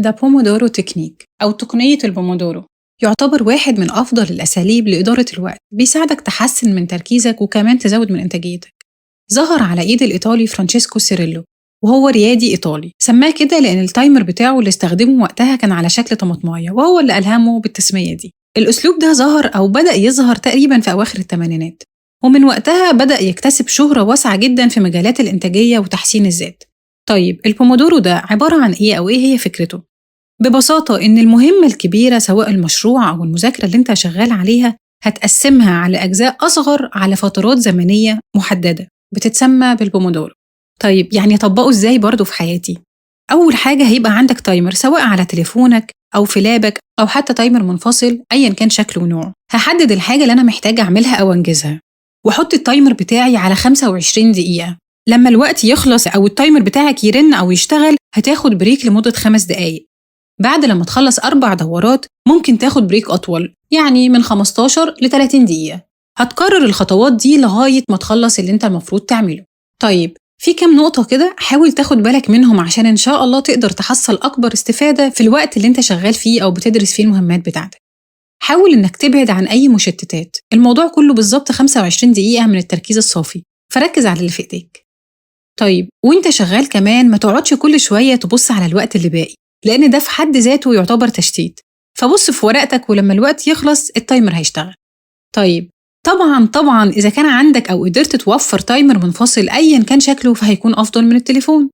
ده بومودورو تكنيك أو تقنية البومودورو، يعتبر واحد من أفضل الأساليب لإدارة الوقت، بيساعدك تحسن من تركيزك وكمان تزود من إنتاجيتك. ظهر على إيد الإيطالي فرانشيسكو سيريلو، وهو ريادي إيطالي، سماه كده لأن التايمر بتاعه اللي استخدمه وقتها كان على شكل طماطماية، وهو اللي ألهمه بالتسمية دي. الأسلوب ده ظهر أو بدأ يظهر تقريبا في أواخر الثمانينات، ومن وقتها بدأ يكتسب شهرة واسعة جدا في مجالات الإنتاجية وتحسين الذات. طيب البومودورو ده عبارة عن إيه أو إيه هي فكرته؟ ببساطة إن المهمة الكبيرة سواء المشروع أو المذاكرة اللي أنت شغال عليها هتقسمها على أجزاء أصغر على فترات زمنية محددة بتتسمى بالبومودورو. طيب يعني أطبقه إزاي برضو في حياتي؟ أول حاجة هيبقى عندك تايمر سواء على تليفونك أو في لابك أو حتى تايمر منفصل أيا كان شكله ونوعه. هحدد الحاجة اللي أنا محتاجة أعملها أو أنجزها، وأحط التايمر بتاعي على 25 دقيقة. لما الوقت يخلص أو التايمر بتاعك يرن أو يشتغل هتاخد بريك لمدة 5 دقايق. بعد لما تخلص 4 دورات ممكن تاخد بريك أطول، يعني من 15 ل 30 دقيقة. هتكرر الخطوات دي لغاية ما تخلص اللي انت المفروض تعمله. طيب في كام نقطة كده حاول تاخد بالك منهم عشان إن شاء الله تقدر تحصل أكبر استفادة في الوقت اللي انت شغال فيه أو بتدرس فيه المهمات بتاعتك. حاول إنك تبعد عن أي مشتتات، الموضوع كله بالظبط 25 دقيقة من التركيز الصافي، فركز على اللي في إيديك. طيب وانت شغال كمان ما تقعدش كل شوية تبص على الوقت اللي باقي، لأن ده في حد ذاته يعتبر تشتيت. فبص في ورقتك ولما الوقت يخلص التايمر هيشتغل. طيب طبعا إذا كان عندك أو قدرت توفر تايمر منفصل أيا كان شكله فهيكون أفضل من التليفون.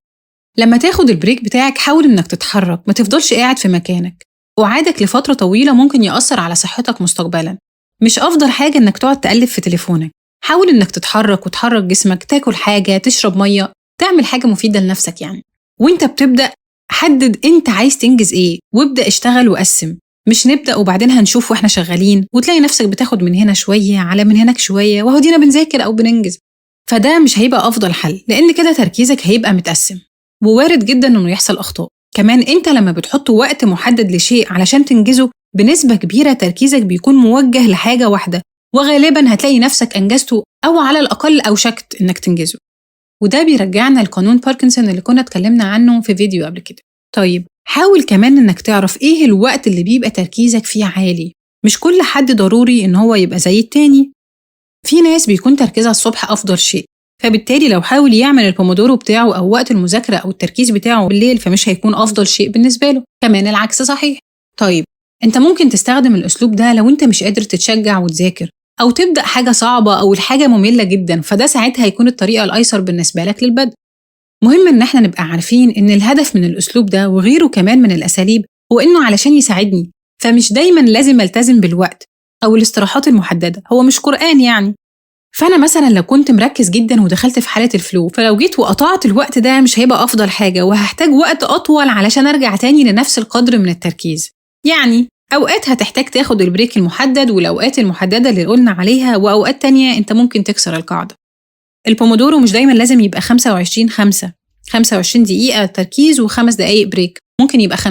لما تاخد البريك بتاعك حاول إنك تتحرك، ما تفضلش قاعد في مكانك. وعادك لفترة طويلة ممكن يأثر على صحتك مستقبلا. مش أفضل حاجة إنك تقعد تقلب في تليفونك. حاول إنك تتحرك وتحرك جسمك، تاكل حاجة، تشرب مية، تعمل حاجة مفيدة لنفسك يعني. وانت بتبدأ حدد انت عايز تنجز ايه وابدأ اشتغل وقسم. مش نبدأ وبعدين هنشوف واحنا شغالين وتلاقي نفسك بتاخد من هنا شوية على من هناك شوية وهو دينا بنذاكر أو بننجز. فده مش هيبقى أفضل حل، لأن كده تركيزك هيبقى متقسم، ووارد جدا إنه يحصل أخطاء. كمان انت لما بتحط وقت محدد لشيء علشان تنجزه بنسبة كبيرة تركيزك بيكون موجه لحاجة واحدة، وغالبا هتلاقي نفسك أنجزته أو على الأقل أوشكت إنك تنجزه. وده بيرجعنا لقانون باركنسون اللي كنا اتكلمنا عنه في فيديو قبل كده. طيب حاول كمان إنك تعرف إيه الوقت اللي بيبقى تركيزك فيه عالي. مش كل حد ضروري إن هو يبقى زي التاني. في ناس بيكون تركيزها الصبح أفضل شيء، فبالتالي لو حاول يعمل البومودورو بتاعه أو وقت المذاكرة أو التركيز بتاعه بالليل فمش هيكون أفضل شيء بالنسبة له. كمان العكس صحيح. طيب أنت ممكن تستخدم الأسلوب ده لو أنت مش قادر تتشجع وتذاكر أو تبدأ حاجة صعبة أو الحاجة مملة جدا، فده ساعتها هيكون الطريقة الأيسر بالنسبة لك للبدء. مهم إن احنا نبقى عارفين إن الهدف من الأسلوب ده وغيره كمان من الأساليب هو إنه علشان يساعدني، فمش دايما لازم ألتزم بالوقت أو الاستراحات المحددة. هو مش قرآن يعني. فأنا مثلا لو كنت مركز جدا ودخلت في حالة الفلو، فلو جيت وقطعت الوقت ده مش هيبقى أفضل حاجة، وهحتاج وقت أطول علشان أرجع تاني لنفس القدر من التركيز. يعني أوقات هتحتاج تاخد البريك المحدد والأوقات المحددة اللي قلنا عليها، وأوقات تانية أنت ممكن تكسر القاعدة. البومودورو مش دايما لازم يبقى 25 دقيقة تركيز و5 دقايق بريك. ممكن يبقى 50-10،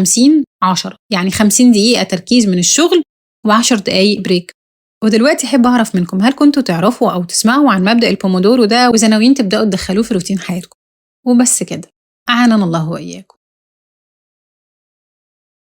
يعني 50 دقيقة تركيز من الشغل و10 دقايق بريك. ودلوقتي أحب أعرف منكم، هل كنتوا تعرفوا أو تسمعوا عن مبدأ البومودورو ده وإذا ناويين تبدأوا تدخلوه في روتين حياتكم؟ وبس كده، أعاننا الله وإياكم.